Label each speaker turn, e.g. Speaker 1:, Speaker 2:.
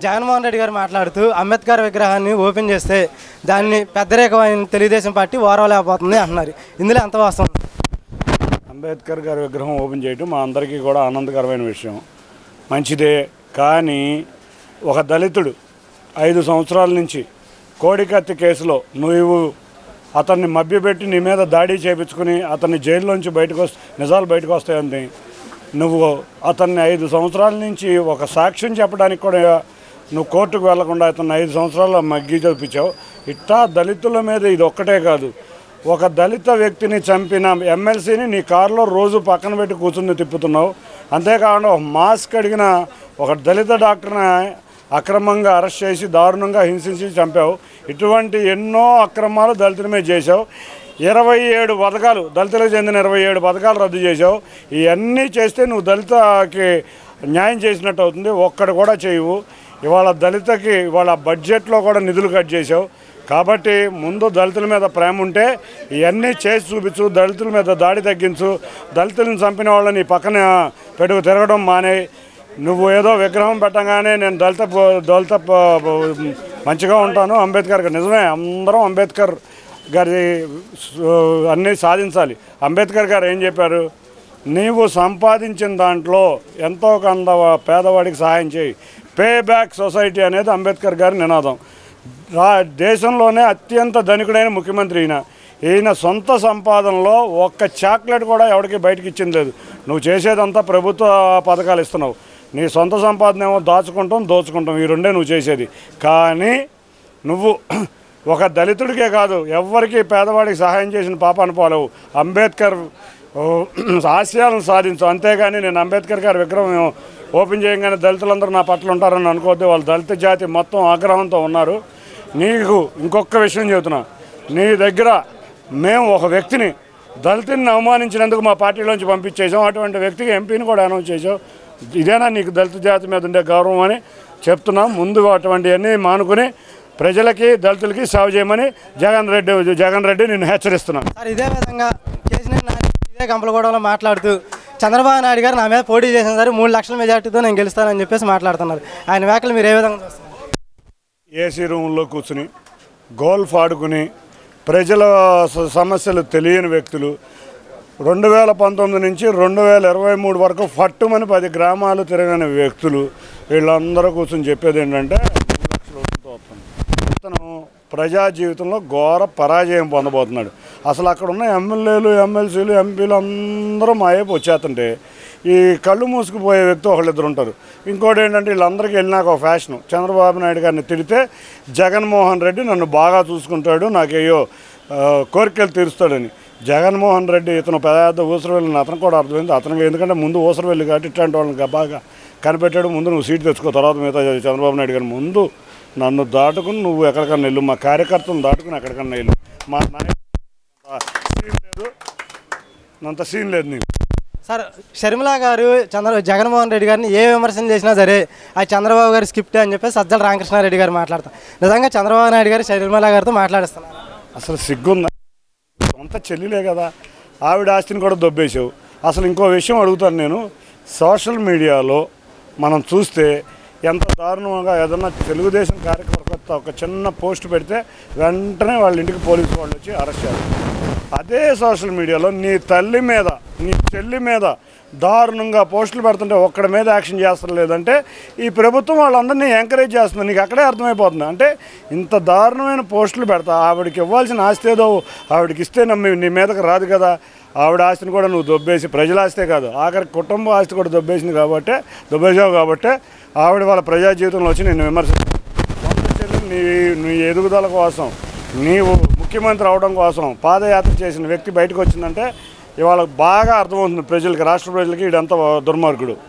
Speaker 1: జగన్మోహన్ రెడ్డి గారు మాట్లాడుతూ అంబేద్కర్ విగ్రహాన్ని ఓపెన్ చేస్తే దాన్ని పెద్దరేకమైన తెలుగుదేశం పార్టీ ఓరవలేకపోతుంది అంటున్నారు. ఇందులో ఎంత వాస్తవం?
Speaker 2: అంబేద్కర్ గారి విగ్రహం ఓపెన్ చేయడం మా అందరికీ కూడా ఆనందకరమైన విషయం, మంచిదే. కానీ ఒక దళితుడు 5 సంవత్సరాల నుంచి కోడికత్తి కేసులో నువ్వు అతన్ని మభ్యపెట్టి నీ మీద దాడి చేయించుకుని అతన్ని జైల్లోంచి నిజాలు బయటకు వస్తాయని నువ్వు అతన్ని 5 సంవత్సరాల నుంచి ఒక సాక్ష్యం చెప్పడానికి కూడా నువ్వు కోర్టుకు వెళ్లకుండా అతన్ని 5 సంవత్సరాలు మగ్గి చూపించావు. ఇట్టా దళితుల మీద ఇది ఒక్కటే కాదు, ఒక దళిత వ్యక్తిని చంపిన ఎమ్మెల్సీని నీ కారులో రోజు పక్కన పెట్టి కూర్చుని తిప్పుతున్నావు. అంతేకాకుండా ఒక మాస్క్ అడిగిన ఒక దళిత డాక్టర్ని అక్రమంగా అరెస్ట్ చేసి దారుణంగా హింసించి చంపావు. ఇటువంటి ఎన్నో అక్రమాలు దళితుల మీద చేశావు. 27 పథకాలు దళితులకు చెందిన 27 పథకాలు రద్దు చేశావు. ఇవన్నీ చేస్తే నువ్వు దళితకి న్యాయం చేసినట్టు అవుతుంది. ఒక్కడు కూడా చేయవు. ఇవాళ దళితకి ఇవాళ బడ్జెట్లో కూడా నిధులు కట్ చేశావు. కాబట్టి ముందు దళితుల మీద ప్రేమ ఉంటే ఇవన్నీ చేసి చూపించు, దళితుల మీద దాడి తగ్గించు. దళితులను చంపిన వాళ్ళని పక్కన పెట్టుకు తిరగడం మానే. నువ్వు ఏదో విగ్రహం పెట్టగానే నేను దళిత మంచిగా ఉంటాను, అంబేద్కర్ నిజమే, అందరం అంబేద్కర్ గారి అన్నీ సాధించాలి. అంబేద్కర్ గారు ఏం చెప్పారు? నీవు సంపాదించిన దాంట్లో ఎంతో కొంత పేదవాడికి సహాయం చేయి, పే బ్యాక్ సొసైటీ అనేది అంబేద్కర్ గారి నినాదం. దేశంలోనే అత్యంత ధనికుడైన ముఖ్యమంత్రి ఈయన సొంత సంపాదనలో ఒక్క చాక్లెట్ కూడా ఎవరికి బయటకు ఇచ్చింది లేదు. నువ్వు చేసేదంతా ప్రభుత్వ పథకాలు ఇస్తున్నావు. నీ సొంత సంపాదన ఏమో దోచుకుంటాం, ఈ రెండే నువ్వు చేసేది. కానీ నువ్వు ఒక దళితుడికే కాదు ఎవ్వరికి పేదవాడికి సహాయం చేసిన పాపాను పోలేవు. అంబేద్కర్ ఆశయాలను సాధించు. అంతేగాని నేను అంబేద్కర్ గారి విగ్రహం ఓపెన్ చేయగానే దళితులందరూ నా పట్ల ఉంటారని అనుకోవద్దు. వాళ్ళు దళిత జాతి మొత్తం ఆగ్రహంతో ఉన్నారు. నీకు ఇంకొక విషయం చెబుతున్నా, నీ దగ్గర మేము ఒక వ్యక్తిని దళితుని అవమానించినందుకు మా పార్టీలోంచి పంపించేసాం. అటువంటి వ్యక్తికి ఎంపీని కూడా అనౌన్స్ చేసాం. ఇదేనా నీకు దళిత జాతి మీద ఉండే గౌరవం అని చెప్తున్నాం. ముందు అటువంటివన్నీ మానుకుని ప్రజలకి దళితులకి సేవ చేయమని జగన్ రెడ్డి నేను హెచ్చరిస్తున్నాను.
Speaker 1: సార్, ఇదే విధంగా ఇదే కంపలగూడలో మాట్లాడుతూ చంద్రబాబు నాయుడు గారు నా మీద పోటీ చేసిన సరే 3 లక్షల మెజార్టీతో నేను గెలుస్తానని చెప్పేసి మాట్లాడుతున్నారు. ఆయన వ్యాఖ్యలు మీరు ఏ విధంగా చూస్తున్నారు?
Speaker 2: ఏసీ రూమ్లో కూర్చుని గోల్ఫ్ ఆడుకుని ప్రజల సమస్యలు తెలియని వ్యక్తులు 2019 నుంచి 2023 వరకు ఫట్టుమని 10 గ్రామాలు తిరగని వ్యక్తులు వీళ్ళందరూ కూర్చొని చెప్పేది ఏంటంటే 3 లక్షల ఓట్లతో వస్తుంది. అతను ప్రజా జీవితంలో ఘోర పరాజయం పొందబోతున్నాడు. అసలు అక్కడ ఉన్న ఎమ్మెల్యేలు, ఎమ్మెల్సీలు, ఎంపీలు అందరూ మాయేపు వచ్చేస్తుంటే ఈ కళ్ళు మూసుకుపోయే వ్యక్తి ఒకళ్ళిద్దరు ఉంటారు. ఇంకోటి ఏంటంటే వీళ్ళందరికీ వెళ్ళినాక ఒక ఫ్యాషను, చంద్రబాబు నాయుడు గారిని తిడితే జగన్మోహన్ రెడ్డి నన్ను బాగా చూసుకుంటాడు, నాకేయో కోరికలు తీరుస్తాడని. జగన్మోహన్ రెడ్డి ఇతను పెద్ద ఊసరవెల్లిని అతను కూడా అర్థమైంది. అతనికి ఎందుకంటే ముందు ఊసరవెల్లి కాబట్టి ఇట్లాంటి వాళ్ళని బాగా కనిపెట్టాడు. ముందు నువ్వు సీటు తెచ్చుకో, తర్వాత మిగతా చంద్రబాబు నాయుడు గారు ముందు నన్ను దాటుకుని నువ్వు ఎక్కడికన్నా వెళ్ళు, మా కార్యకర్తలను దాటుకుని ఎక్కడికన్నా వెళ్ళు. మా నాయకుడు సీన్ లేదు, అంత సీన్ లేదు నీకు.
Speaker 1: సార్, షర్మిల గారు జగన్మోహన్ రెడ్డి గారిని ఏ విమర్శన చేసినా సరే అది చంద్రబాబు గారి స్క్రిప్టే అని చెప్పి సజ్జల రామకృష్ణారెడ్డి గారు మాట్లాడతారు. నిజంగా చంద్రబాబు నాయుడు గారు షర్మిల గారితో మాట్లాడిస్తున్నారు.
Speaker 2: అసలు సిగ్గుందా? సొంత చెల్లిలే కదా, ఆవిడ ఆస్తిని కూడా దొబ్బేసావు. అసలు ఇంకో విషయం అడుగుతాను నేను, సోషల్ మీడియాలో మనం చూస్తే ఎంత దారుణంగా ఏదన్నా తెలుగుదేశం కార్యకర్త ఒక చిన్న పోస్ట్ పెడితే వెంటనే వాళ్ళ ఇంటికి పోలీసు వాళ్ళు వచ్చి అరెస్ట్ చేస్తారు. అదే సోషల్ మీడియాలో నీ తల్లి మీద, నీ చెల్లి మీద దారుణంగా పోస్టులు పెడుతుంటే ఒక్కడి మీద యాక్షన్ చేస్తారు. లేదంటే ఈ ప్రభుత్వం వాళ్ళందరినీ ఎంకరేజ్ చేస్తుంది. నీకు అక్కడే అర్థమైపోతుంది. అంటే ఇంత దారుణమైన పోస్టులు పెడతా, ఆవిడకి ఇవ్వాల్సిన ఆస్తి ఏదో ఆవిడకి ఇస్తే నీ మీదకి రాదు కదా. ఆవిడ ఆస్తిని కూడా నువ్వు దొబ్బేసి, ప్రజల ఆస్తే కాదు ఆఖరి కుటుంబ ఆస్తి కూడా దొబ్బేసావు కాబట్టి ఆవిడ వాళ్ళ ప్రజా జీవితంలో వచ్చి నేను విమర్శిస్తాను. సొంత చెల్లి నీ ఎదుగుదల కోసం, నీవు ముఖ్యమంత్రి అవడం కోసం పాదయాత్ర చేసిన వ్యక్తి బయటకు వచ్చిందంటే ఇవాళ బాగా అర్థమవుతుంది ప్రజలకి, రాష్ట్ర ప్రజలకి ఇదంతా దుర్మార్గుడు.